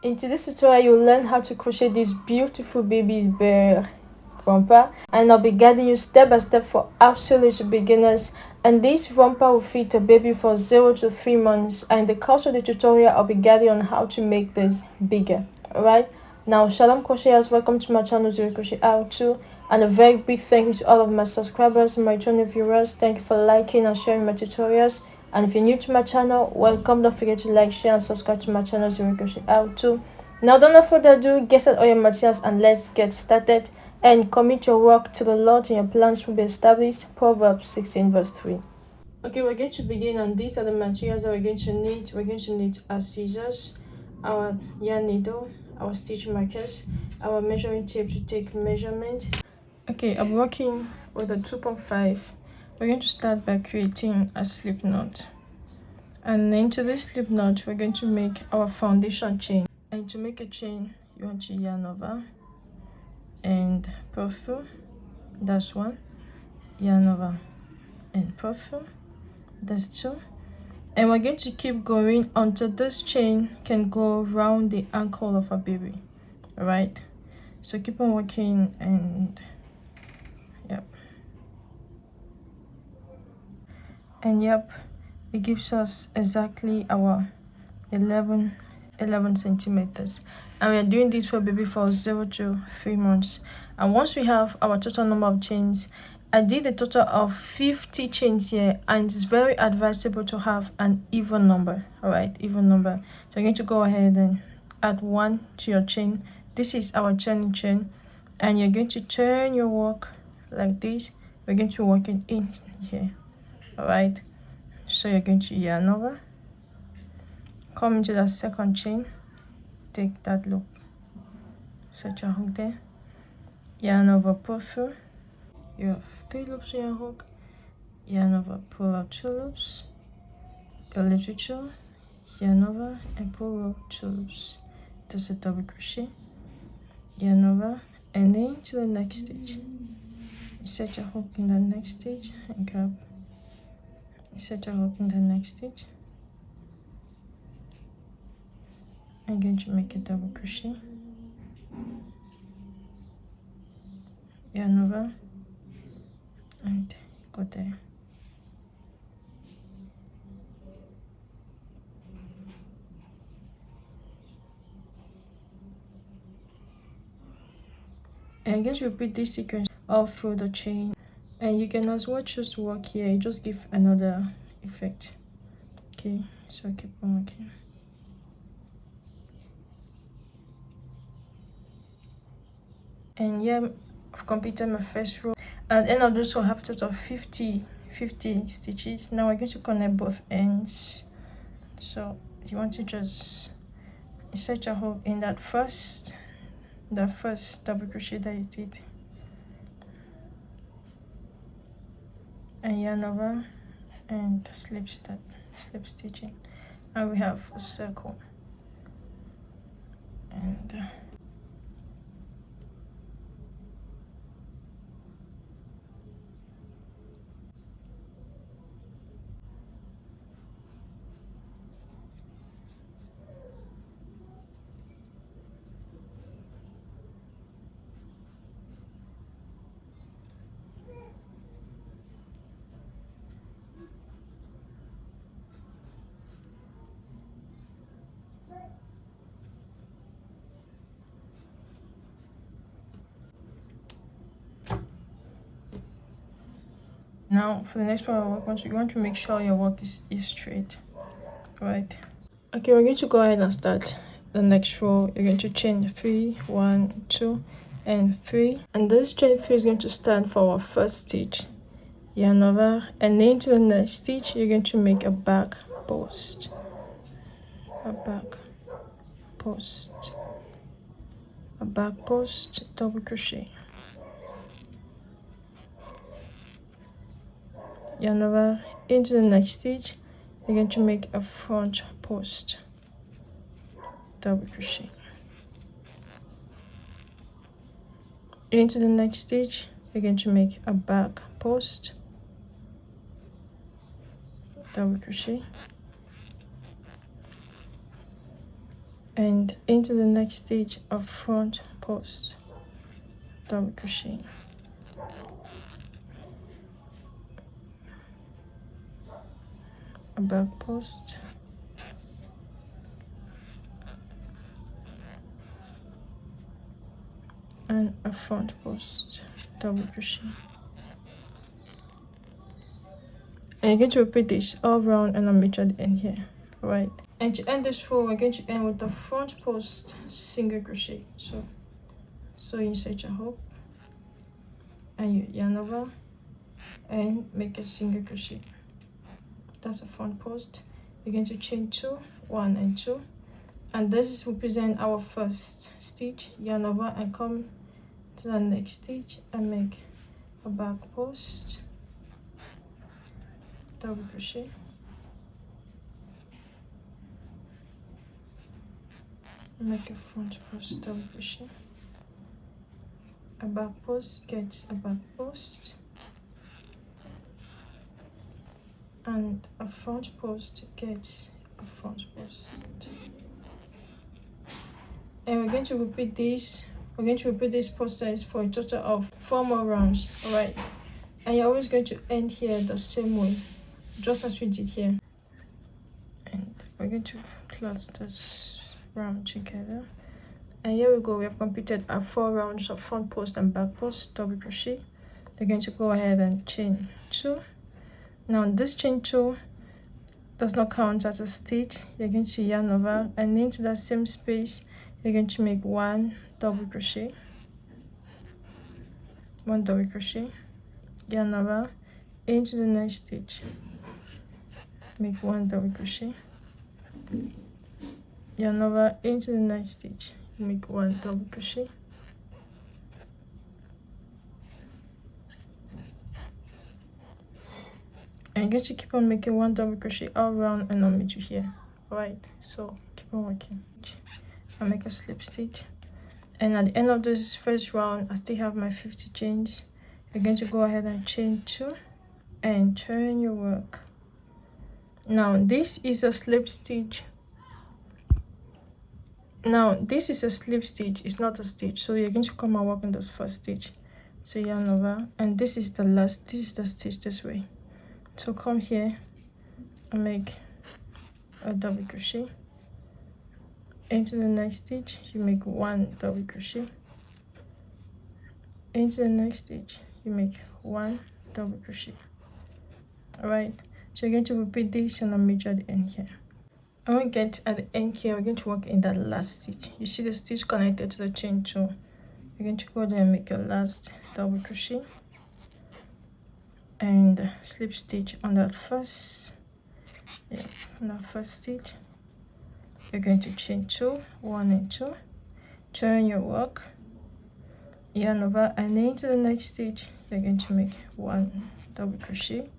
In today's tutorial, you'll learn how to crochet this beautiful baby bear romper, and I'll be guiding you step by step for absolute beginners. And this romper will fit a baby for 0 to 3 months, and in the course of the tutorial I'll be guiding on how to make this bigger. Alright, now shalom crocheters, welcome to my channel Zoe CrochetR too, and a very big thank you to all of my subscribers and my channel viewers. Thank you for liking and sharing my tutorials. And if you're new to my channel, welcome. Don't forget to like, share and subscribe to my channel Zoe CrochetR too. Now don't further ado, get out all your materials and let's get started. And commit your work to the Lord and your plans will be established. Proverbs 16 verse 3. Okay, we're going to begin, and these are the materials that we're going to need. We're going to need our scissors, our yarn needle, our stitch markers, our measuring tape to take measurement. Okay, I'm working with a 2.5. We're going to start by creating a slip knot, and into this slip knot we're going to make our foundation chain. And to make a chain, you want to yarn over and pull through. That's one. Yarn over and pull through. That's two. And we're going to keep going until this chain can go around the ankle of our baby. All right, so keep on working, and yep, and yep, it gives us exactly our 11 centimeters, and we are doing this for baby for 0 to 3 months. And once we have our total number of chains, I did a total of 50 chains here, and it's very advisable to have an even number. All right, even number. So you're going to go ahead and add 1 to your chain. This is our turning chain, and you're going to turn your work like this. We're going to be working in here. All right, so you're going to yarn over, come into that second chain, take that loop, set your hook there, yarn over, pull through. You have 3 loops in your hook, yarn over, pull out 2 loops, your little 2, yarn over and pull out 2 loops. That's a double crochet, yarn over, and then to the next stitch. You set your hook in the next stitch and grab. You set your hook in the next stitch. I'm going to make a double crochet, yarn over and go there. And I'm going to repeat this sequence all through the chain, and you can as well choose to work here. You just give another effect. Okay, so keep on working. And yeah, I've completed my first row. At the end of this row, I have a total of 50 stitches. Now we're going to connect both ends. So you want to just insert your hook in the first double crochet that you did, and yarn over and slip stitching, and we have a circle. And now for the next part of our work, you want to make sure your work is straight. Right. Okay, we're going to go ahead and start the next row. You're going to chain 3, 1, 2 and 3, and this chain 3 is going to stand for our first stitch. Yarn over, and then to the next stitch you're going to make a back post, a back post, double crochet, yarn over into the next stitch. You're going to make a front post, double crochet, into the next stitch. You're going to make a back post, double crochet, and into the next stitch of front post, double crochet, a back post, and a front post, double crochet. And you're going to repeat this all around and I'll meet you at the end here. Alright, and to end this row, we're going to end with the front post single crochet. So insert your hook and you yarn over and make a single crochet. That's the front post. You're going to chain 2, 1 and 2, and this is represent our first stitch. Yarn over and come to the next stitch and make a back post, double crochet, make a front post, double crochet, a back post gets a back post, and a front post gets a front post. And we're going to repeat this. We're going to repeat this process for a total of 4 more rounds. All right, and you're always going to end here the same way, just as we did here. And we're going to close this round together. And here we go. We have completed our 4 rounds of front post and back post, double crochet. We're going to go ahead and chain 2. Now this chain 2 does not count as a stitch. You're going to yarn over and into that same space you're going to make 1 double crochet, 1 double crochet, yarn over into the next stitch, make 1 double crochet, yarn over into the next stitch, make 1 double crochet, and you're going to keep on making 1 double crochet all around and I'll meet you here. Alright, so keep on working. I'll make a slip stitch, and at the end of this first round I still have my 50 chains. You're going to go ahead and chain 2 and turn your work. Now this is a slip stitch. Now this is a slip stitch, it's not a stitch, so you're going to come and work on this first stitch. So yarn over, and this is the last, this is the stitch this way. So come here and make a double crochet. Into the next stitch you make 1 double crochet, into the next stitch you make 1 double crochet. Alright, so you're going to repeat this and I'll meet you at the end here. And when we get at the end here, we're going to work in that last stitch. You see the stitch connected to the chain 2. You're going to go there and make your last double crochet and slip stitch on that first, on that first stitch. You're going to chain 2, 1 and 2, turn your work, yarn over and into the next stitch you're going to make 1 double crochet,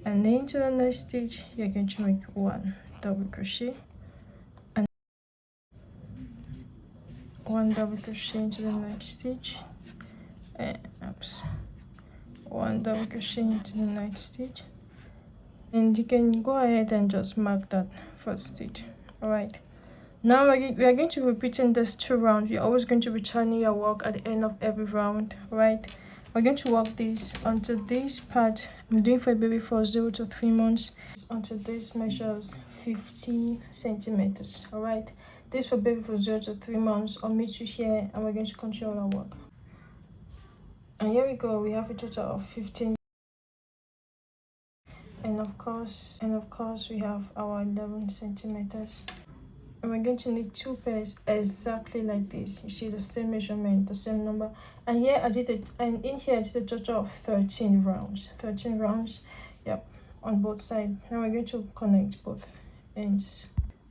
and into the next stitch you're going to make 1 double crochet and 1 double crochet into the next stitch, and 1 double crochet into the next stitch, and you can go ahead and just mark that first stitch. Alright, now we are going to be repeating this 2 rounds. You're always going to be turning your work at the end of every round. Alright, we're going to work this until this part I'm doing for a baby for 0 to 3 months, until this measures 15 centimeters. Alright, this for baby for 0 to 3 months. I'll meet you here and we're going to continue our work. And here we go, we have a total of 15. And of course we have our 11 centimeters, and we're going to need 2 pairs exactly like this. You see the same measurement, the same number, and here I did it, and in here I did a total of 13 rounds. 13 rounds, yep, on both sides. Now we're going to connect both ends.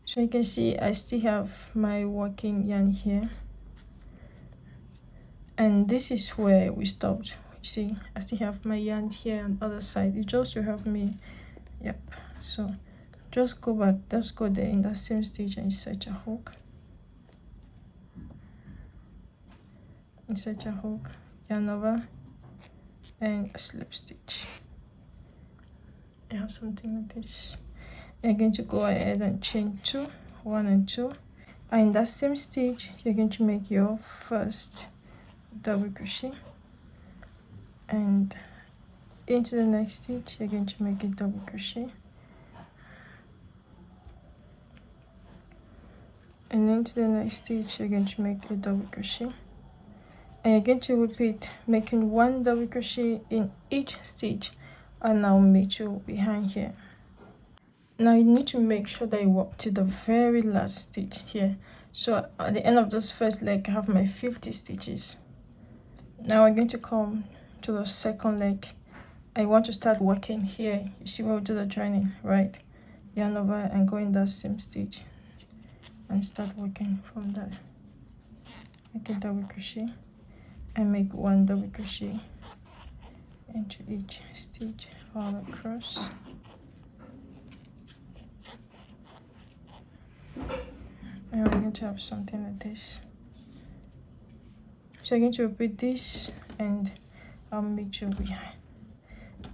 So you can see I still have my working yarn here, and this is where we stopped. See, I still have my yarn here on the other side. It just will help me. Yep, so just go back, just go there in that same stitch and insert a hook, insert a hook, yarn over and a slip stitch. I have something like this. I'm going to go ahead and chain 2, 1 and 2, And in that same stitch, you're going to make your first double crochet, and into the next stitch you're going to make a double crochet, and into the next stitch you're going to make a double crochet, and you're going to repeat making one double crochet in each stitch, and I'll meet you behind here. Now you need to make sure that you work to the very last stitch here. So at the end of this first leg I have my 50 stitches. Now I'm going to come to the second leg. I want to start working here. You see where we do the joining, right? Yarn over and go in that same stitch and start working from there. Make a double crochet and make one double crochet into each stitch all across. And we're going to have something like this. So I'm going to repeat this, and I'll meet you behind.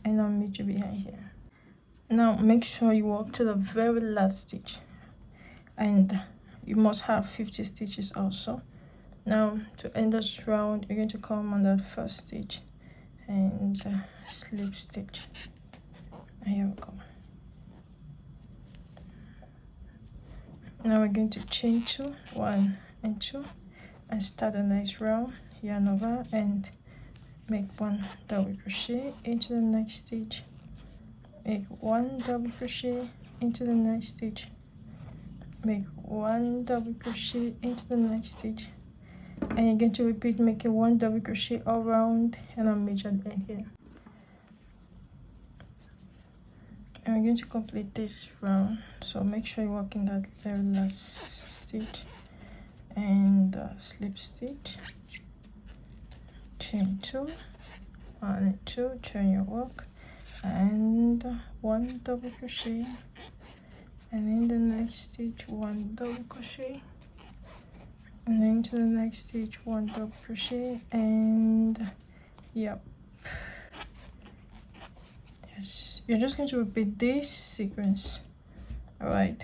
And I'll meet you behind here. Now make sure you work to the very last stitch, and you must have 50 stitches also. Now to end this round, you're going to come on that first stitch and slip stitch. And here we go. Now we're going to chain 2, 1 and 2, and start a nice round. Yarn over and make one double crochet into the next stitch, make one double crochet into the next stitch, make one double crochet into the next stitch, and you're going to repeat making one double crochet all around, and I'll meet you at the end here. And we're going to complete this round, so make sure you work in that very last stitch and slip stitch, chain 2, 1 and 2, turn your work, and one double crochet, and in the next stitch one double crochet, and into the next stitch one double crochet, and yep. You're just going to repeat this sequence, all right,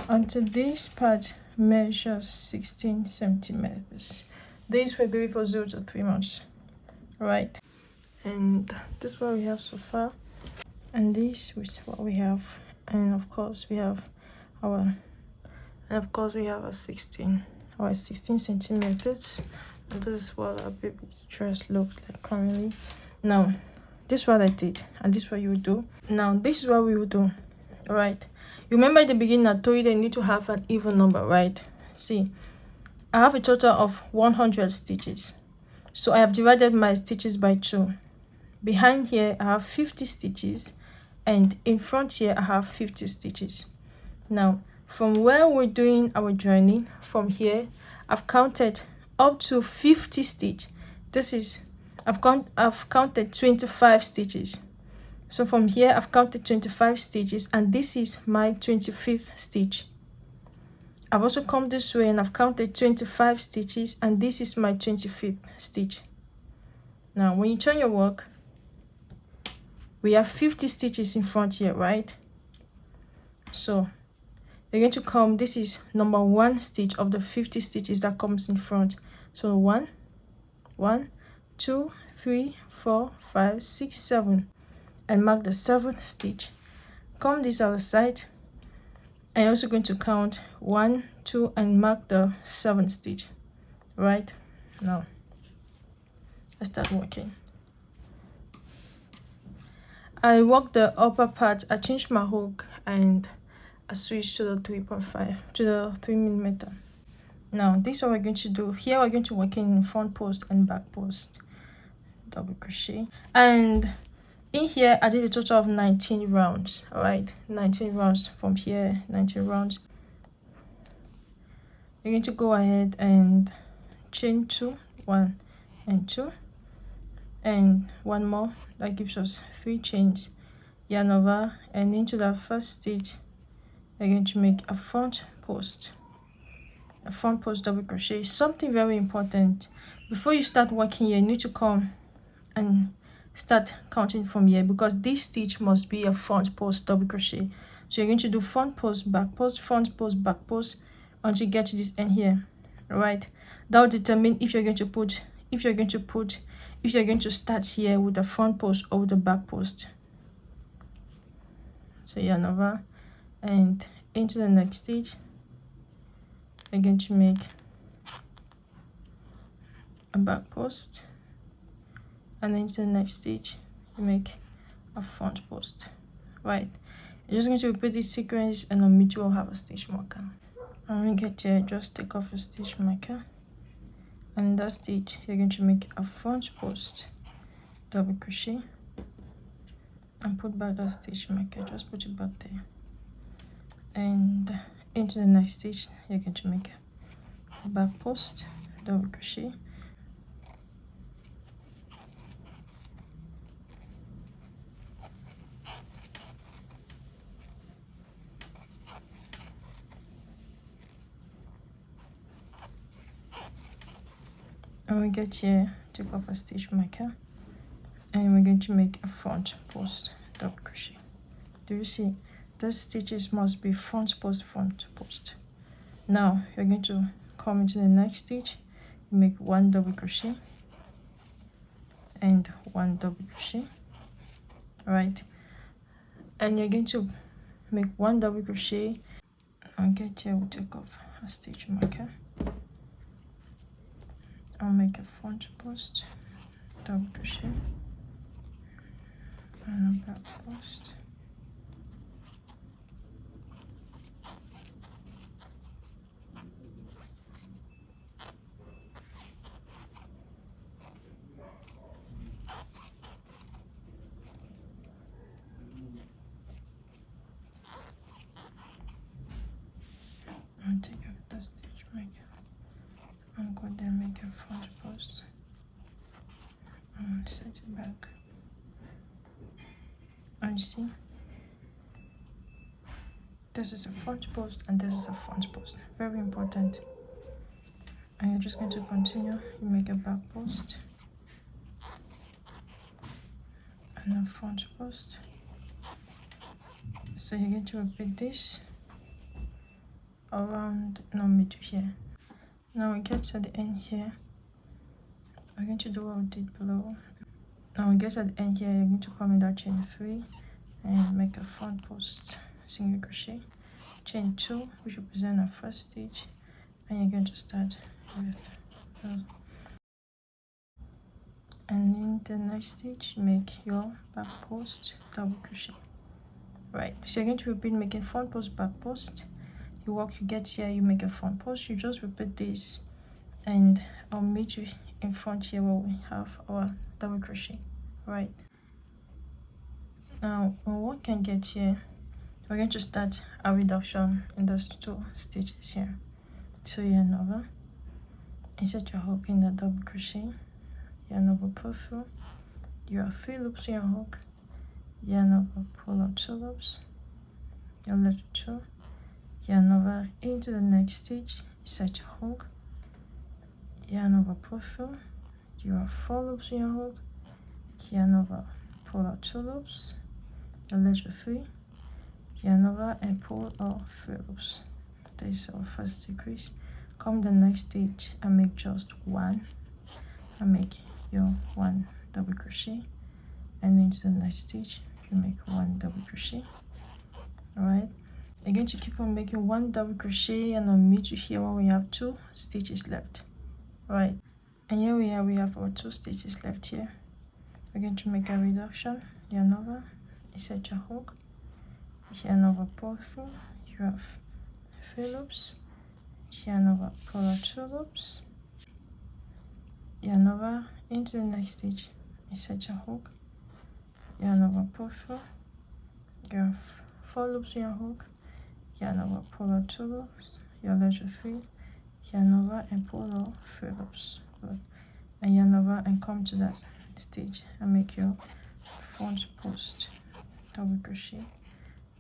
until this part measures 16 centimeters. This will be for 0 to 3 months, all right? And this is what we have so far, and this is what we have, and of course we have our 16 centimeters, and this is what our baby's dress looks like currently. Now this is what I did, and this is what you will do. Now this is what we will do, all right? You remember at the beginning I told you they need to have an even number, right? See, I have a total of 100 stitches, so I have divided my stitches by 2. Behind here I have 50 stitches, and in front here I have 50 stitches. Now from where we're doing our joining, from here I've counted up to 50 stitch. This is I've counted 25 stitches. So from here I've counted 25 stitches, and this is my 25th stitch. I've also come this way and I've counted 25 stitches, and this is my 25th stitch. Now when you turn your work, we have 50 stitches in front here, right? So you're going to come, this is number 1 stitch of the 50 stitches that comes in front. So 1, 2, 3, 4, 5, 6, 7, and mark the 7th stitch. Come this other side, and you're also going to count 1, 2, and mark the 7th stitch, right? Now let's start working. I worked the upper part, I changed my hook, and I switched to the 3.5 to the 3mm. Now this is what we're going to do. Here we're going to work in front post and back post, double crochet, and in here I did a total of 19 rounds, all right? 19 rounds from here, 19 rounds. You're going to go ahead and chain 2, 1 and 2, and one more. That gives us 3 chains. Yarn over, and into that first stitch you're going to make a front post double crochet. Something very important, before you start working here, you need to come and start counting from here, because this stitch must be a front post double crochet. So you're going to do front post, back post, front post, back post, until you get to this end here. Right, that will determine if you're going to start here with the front post or with the back post. So yarn over and into the next stitch. We're going to make a back post, and then into the next stitch you make a front post. Right, you're just going to repeat this sequence, and on mid you will have a stitch marker. And when you get here, just take off your stitch marker, and in that stitch you're going to make a front post, double crochet, and put back that stitch marker. Just put it back there, and into the next stitch you're going to make a back post, double crochet, and when we get here, take off a stitch marker, and we're going to make a front post, double crochet. Do you see? These stitches must be front post, front post. Now you're going to come into the next stitch, you make one double crochet and one double crochet. Right, and you're going to make one double crochet, and get here, we'll take off a stitch marker. I'll make a front post, double crochet, and a back post. And take off the stitch marker. I'm going to make a front post and set it back. And you see, this is a front post and this is a front post. Very important. And you're just going to continue. You make a back post and a front post. So you're going to repeat this around mid to here. Now we get to the end here, we're going to do what we did below. Now we get to the end here, you're going to come in that chain 3 and make a front post, single crochet, chain 2, which represent our first stitch, and you're going to start with and in the next stitch make your back post, double crochet. Right, so you're going to repeat making front post, back post. You work, you get here, you make a front post, you just repeat this, and I'll meet you in front here where we have our double crochet. Right, now when one can get here, we're going to start a reduction in those 2 stitches here. So yarn over, insert your hook in the double crochet, yarn over, pull through, you have 3 loops in your hook, yarn over, pull out 2 loops, you're left with 2, yarn over into the next stitch, insert your hook, yarn over, pull through, you have 4 loops in your hook, yarn over, pull out 2 loops, you're left with 3, yarn over and pull out 3 loops. This is our first decrease. Come the next stitch and make just 1, and make your 1 double crochet, and into the next stitch you make 1 double crochet. Alright, you're going to keep on making 1 double crochet, and I'll meet you here when we have 2 stitches left. Right, and here we have our 2 stitches left here. We're going to make a reduction, yarn over, insert your hook, yarn over, pull through, you have 3 loops, yarn over, pull out 2 loops, yarn over into the next stitch, insert your hook, yarn over, pull through, you have 4 loops in your hook, yarn over, pull out 2 loops, you're left with 3, yarn over and pull out 3 loops. Good. And yarn over and come to that stitch and make your front post, double crochet,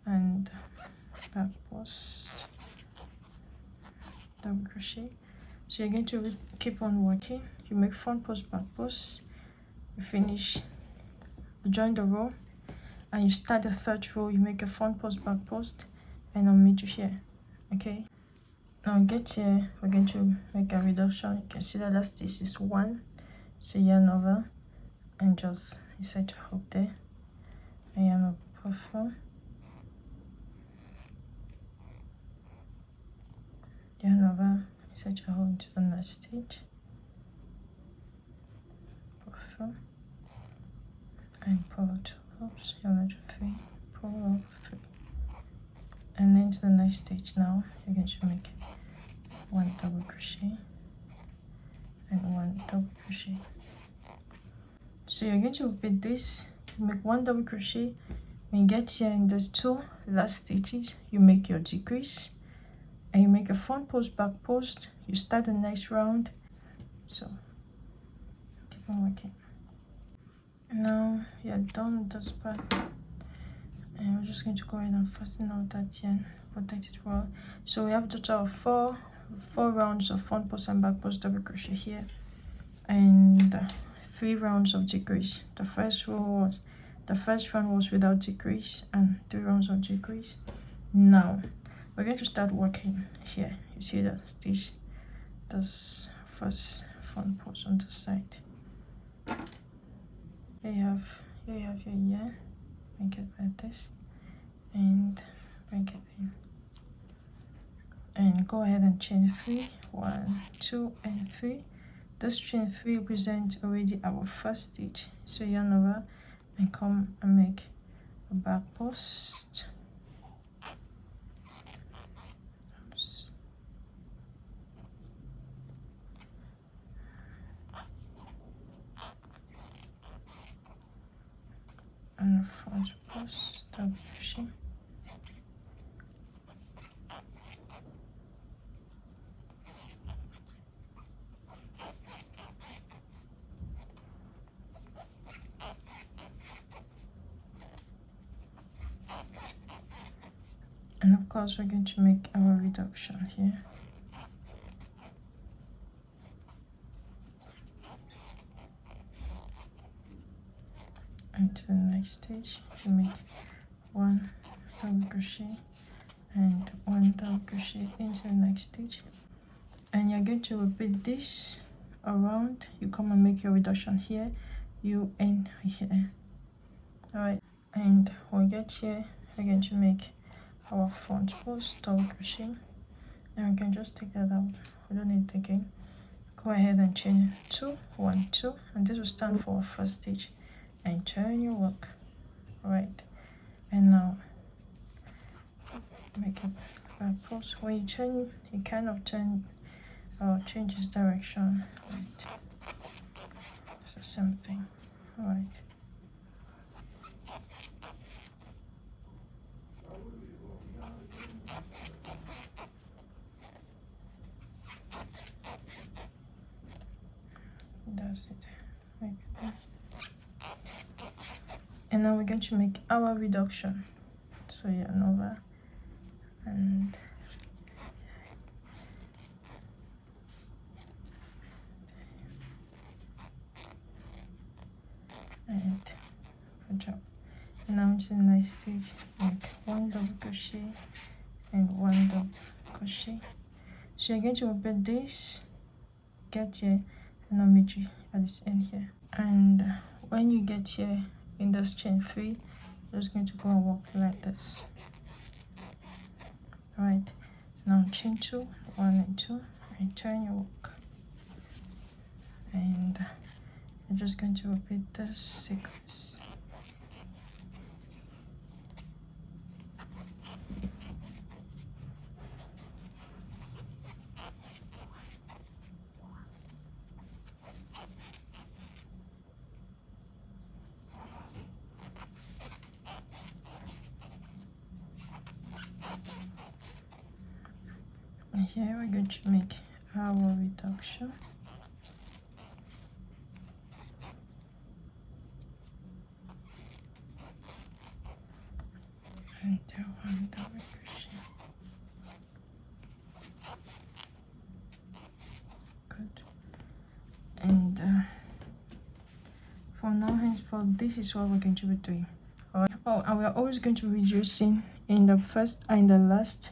and back post, double crochet. So you're going to keep on working. You make front post, back post, you finish, you join the row, and you start the 3rd row. You make a front post, back post, and I'll meet you here. Okay, Now get here, we're going to make a reduction. You can see that last stitch is 1, so yarn over and just insert your hook there, and yarn over puff through, yarn over, insert your hook into the next stitch, puff through, and pull out 2 loops, yarn over 3, pull over 3, and then to the next stitch. Now you're going to make 1 double crochet and 1 double crochet. So you're going to repeat this. You make 1 double crochet. When you get here in these 2 last stitches, you make your decrease and you make a front post, back post. You start the next round. So keep on working. Now you're done with this part, and we're just going to go ahead and fasten out that yarn, protect it well. So we have a total of 4 rounds of front post and back post double crochet here, and 3 rounds of decrease. The first round was without decrease, and 3 rounds of decrease. Now we're going to start working here. You see that stitch, this first front post on the side. Here you have your yarn. Bring it like this and bring it in, and go ahead and chain 3. 1, 2, and 3. This chain 3 represents already our first stitch, so yarn over and come and make a back post. And a front post double crochet. And of course we're going to make our reduction here. And to the next stitch you make 1 double crochet and 1 double crochet into the next stitch, and you're going to repeat this around. You come and make your reduction here, you end here. Alright, and when we get here we're going to make our front post double crochet, and we can just take that out, we don't need it again. Go ahead and chain 2, 1, 2, and this will stand for our first stitch, and turn your work. Alright, and now make it back post. When you turn, you kind of changes direction. Right, it's the same thing. Alright, that's it. Like that. And now we're going to make our reduction. So yarn over and good job. And now to the next stitch, make 1 double crochet and 1 double crochet. So you're going to repeat this, get here, and I'll meet you at this end here. And when you get here in this chain 3, you're just going to go and walk like this. Alright, now chain 2, 1 and 2, and turn your work, and you're just going to repeat this sequence. And here we're going to make our reduction. And 1 double crochet. Good. And for now, henceforth, this is what we're going to be doing. Alright. Oh, and we're always going to be reducing in the first and the last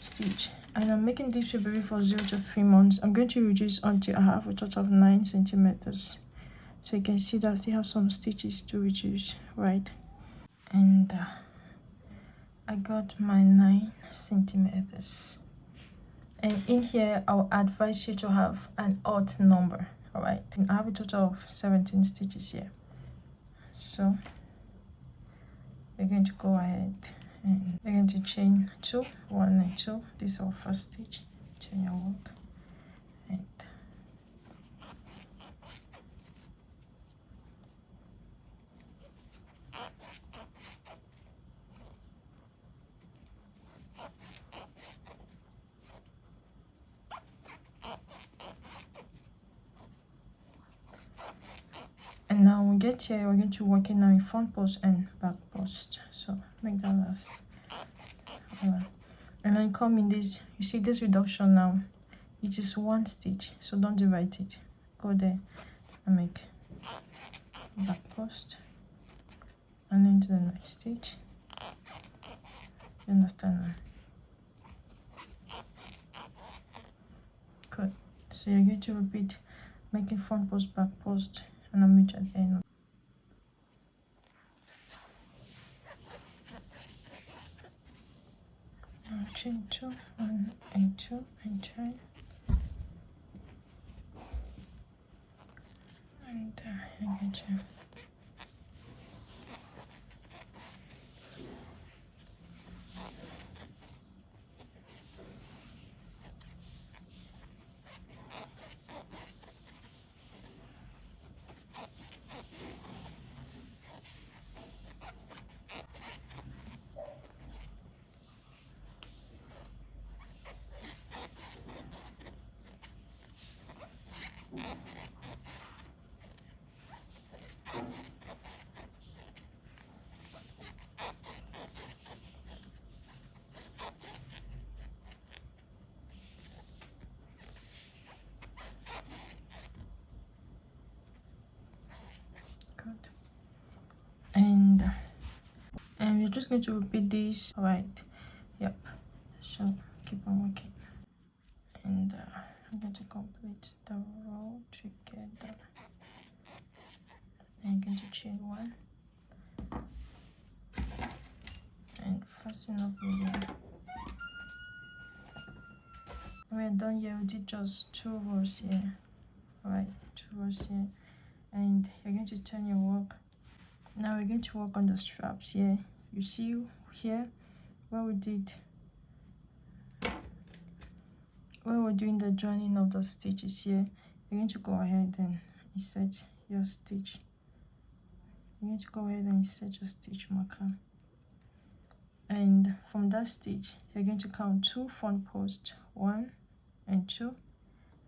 stitch. And I'm making this baby for 0 to 3 months. I'm going to reduce until I have a total of 9 centimeters. So you can see that I still have some stitches to reduce, right? And I got my 9 centimeters. And in here, I'll advise you to have an odd number, all right? And I have a total of 17 stitches here. So we're going to go ahead and we're going to chain 2, 1 and 2. This is our first stitch. Chain your work. And now we get here, we're going to work in now in front post and back post. So make that last. Alright. And then come in this, you see this reduction now, it is 1 stitch, so don't divide it. Go there and make back post and into the next stitch. You understand now? Good. So you're going to repeat making front post, back post, and I'll meet you at the end. Now chain 2, 1 and 2 and chain. And I get you. Good. And we're just going to repeat this. All right. Yep. So keep on working. And I'm going to complete the row together. And I'm going to chain 1 and fasten up here. We're done here. We did just 2 rows here. All right, 2 rows here, and you're going to turn your work. Now we're going to work on the straps here. You see here where we did, where we're doing the joining of the stitches here. You're going to go ahead and insert your stitch. You're going to go ahead and insert your stitch marker, and from that stitch you're going to count 2 front posts, 1 and 2,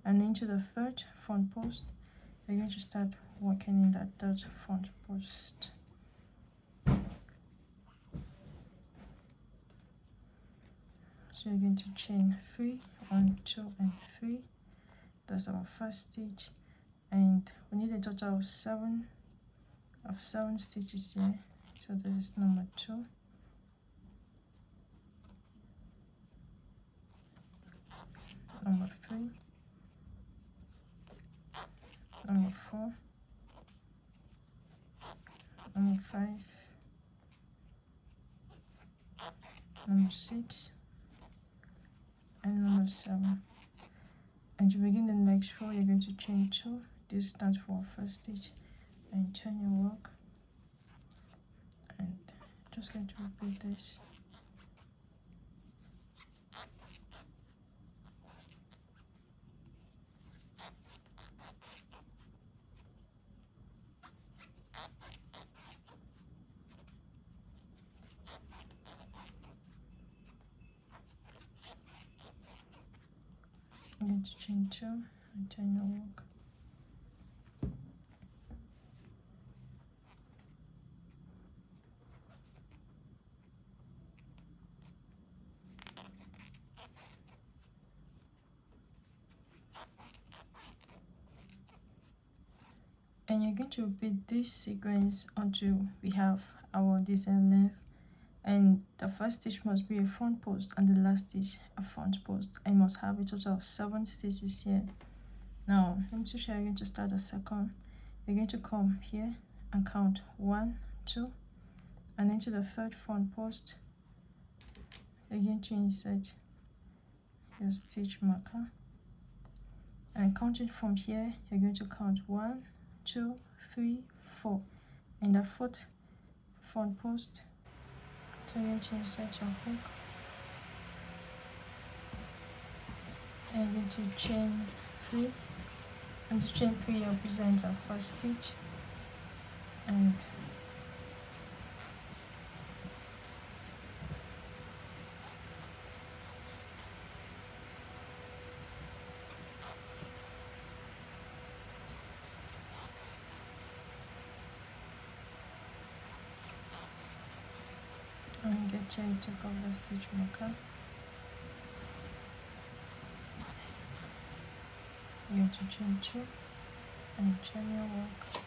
and into the 3rd front post you're going to start working in that 3rd front post. So you're going to chain 3, 1, 2 and 3. That's our first stitch, and we need a total of 7 stitches here. So this is number 2, number 3, number 4, number 5, number 6 and number 7. And to begin the next row you're going to chain 2. This stands for our first stitch, and turn your work, and just going to repeat this. I'm going to chain 2 and turn your work. And you're going to repeat this sequence until we have our design length and the first stitch must be a front post and the last stitch a front post. I must have a total of 7 stitches here. Now let me show you. You're going to start the second. You're going to come here and count 1, 2, and into the third front post you're going to insert your stitch marker, and counting from here you're going to count 1, 2, 3, 4 in the fourth front post. So you're going to insert your hook and you're going to chain 3, and this chain 3 represents our first stitch, and get here, you take off the stitch marker. You have to chain 2 and chain your work.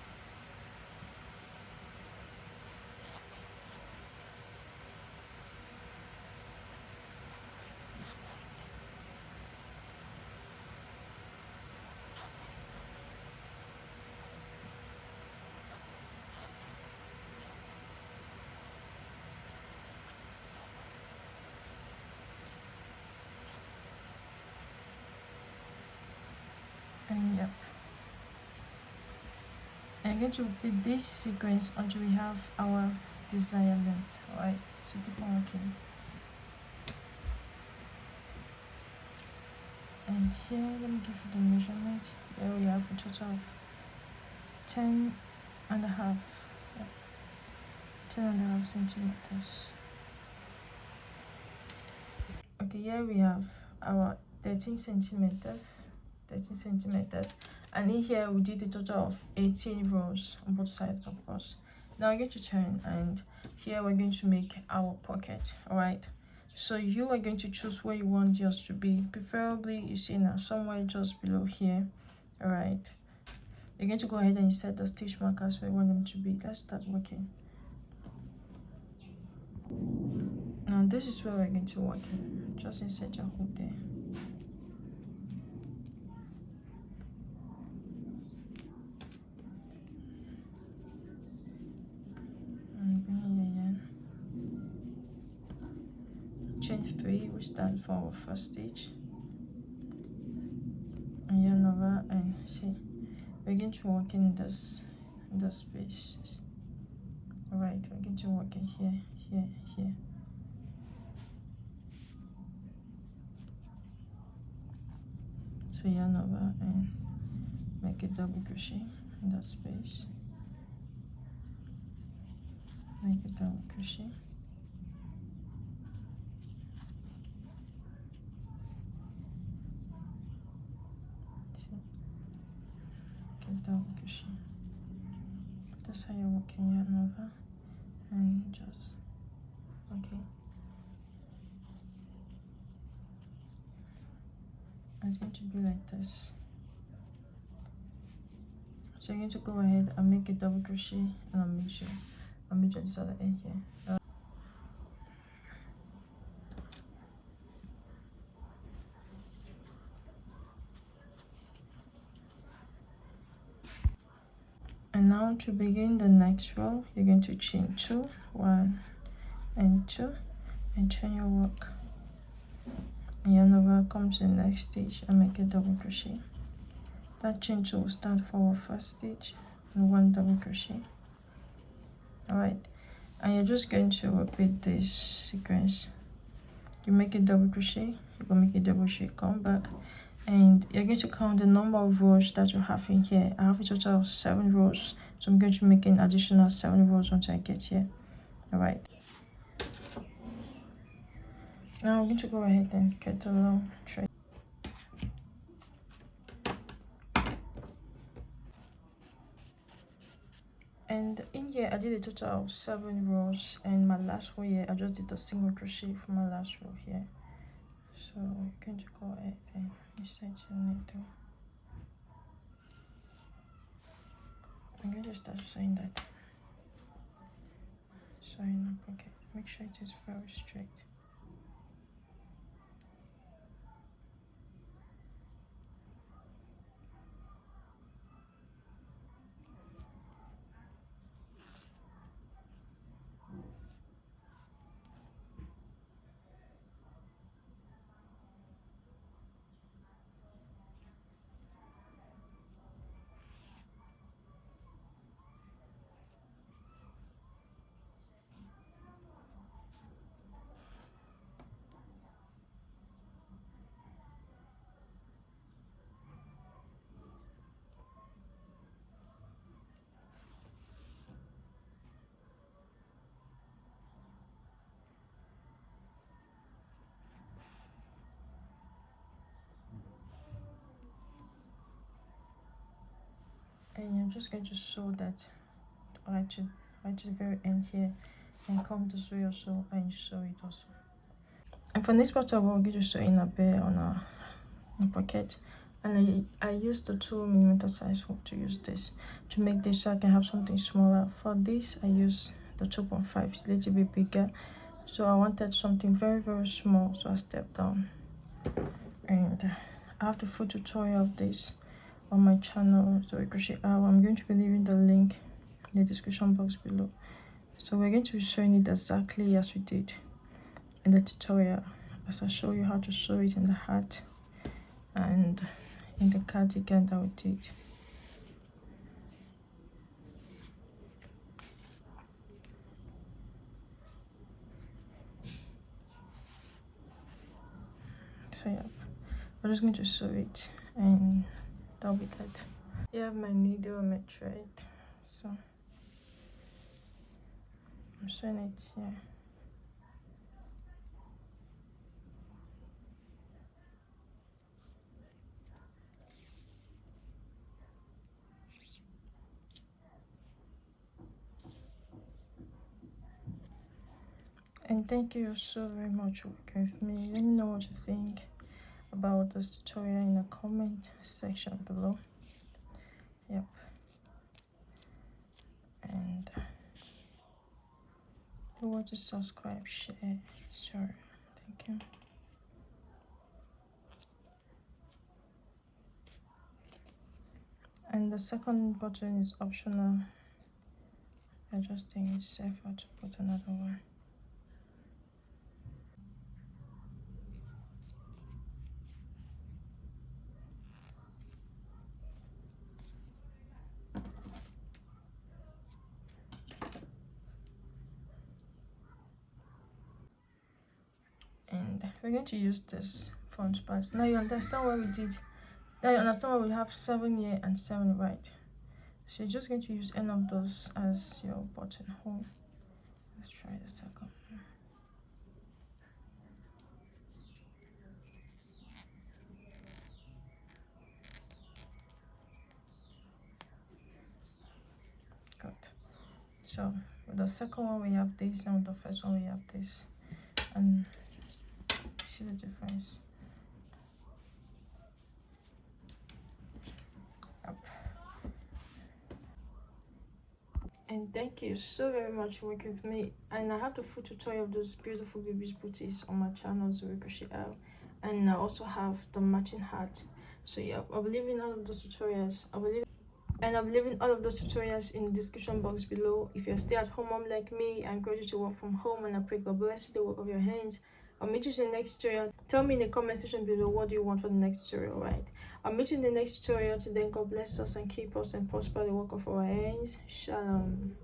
And yep, and I'm going to repeat this sequence until we have our desired length. Alright, so keep on working. And here, let me give you the measurement. There we have a total of 10 and a half, yep, 10 and a half centimeters. Okay, here we have our 13 centimeters, and in here we did a total of 18 rows on both sides, of course. Now I'm going to turn, and here we're going to make our pocket. All right, so you are going to choose where you want yours to be, preferably you see now somewhere just below here. All right, you're going to go ahead and insert the stitch markers where you want them to be. Let's start working. Now this is where we're going to work in. Just insert your hook there. Chain 3, we start for our first stitch, and yarn over, and see we're going to work in this space. All right, we're going to work in here, here. So yarn over and make a double crochet in that space. Make a double crochet. Double crochet. That's how you're working yarn over, and just okay. It's going to be like this. So you're going to go ahead and make a double crochet, and I'll measure this other end here. And now to begin the next row, you're going to chain 2, 1 and 2, and turn your work. And yarn over, come to the next stitch and make a double crochet. That chain 2 will stand for our first stitch and 1 double crochet. Alright, and you're just going to repeat this sequence. You make a double crochet, you go make a double crochet, come back, and you're going to count the number of rows that you have in here. I have a total of 7 rows, so I'm going to make an additional 7 rows until I get here. All right, now I'm going to go ahead and get the long thread. And in here I did a total of 7 rows, and my last row here I just did a single crochet for my last row here. So I'm going to go ahead and insert your needle. I'm going to start sewing that. So in a pocket, make sure it is very straight. And you're just going to sew that right to the very end here, and come this way also, and you sew it also. And for this part, we're going to sew in a bear on a pocket, and I used the 2mm size hook to use this to make this so I can have something smaller. For this, I use the 2.5, it's a little bit bigger, so I wanted something very small, so I stepped down. And I have the full tutorial of this on my channel, Zoe CrochetR. I'm going to be leaving the link in the description box below. So we're going to be sewing it exactly as we did in the tutorial, as I show you how to sew it in the hat and in the cardigan that we did. So yeah, we're just going to sew it, and that'll be that. You have my needle and my thread, so I'm sewing it here. And thank you so very much for working with me. Let me know what you think about this tutorial in the comment section below. Yep. And if you want to subscribe, share, sure. Thank you. And the second button is optional. I just think it's safer to put another one. And we're going to use this front part. Now you understand what we did. Now you understand why we have 7 here and 7 right. So you're just going to use any of those as your buttonhole. Let's try the second. Good. So with the second one we have this, and with the first one we have this. And see the difference. Yep. And thank you so very much for working with me. And I have the full tutorial of those beautiful babies booties on my channel, Zoe CrochetR. And I also have the matching hat. So yeah, I'll be leaving all of those tutorials. I'll be leaving all of those tutorials in the description box below. If you're still at home mom like me, I encourage you to work from home, and I pray God bless the work of your hands. I'll meet you in the next tutorial. Tell me in the comment section below what do you want for the next tutorial, right? I'll meet you in the next tutorial. Till then, God bless us and keep us and prosper the work of our hands. Shalom.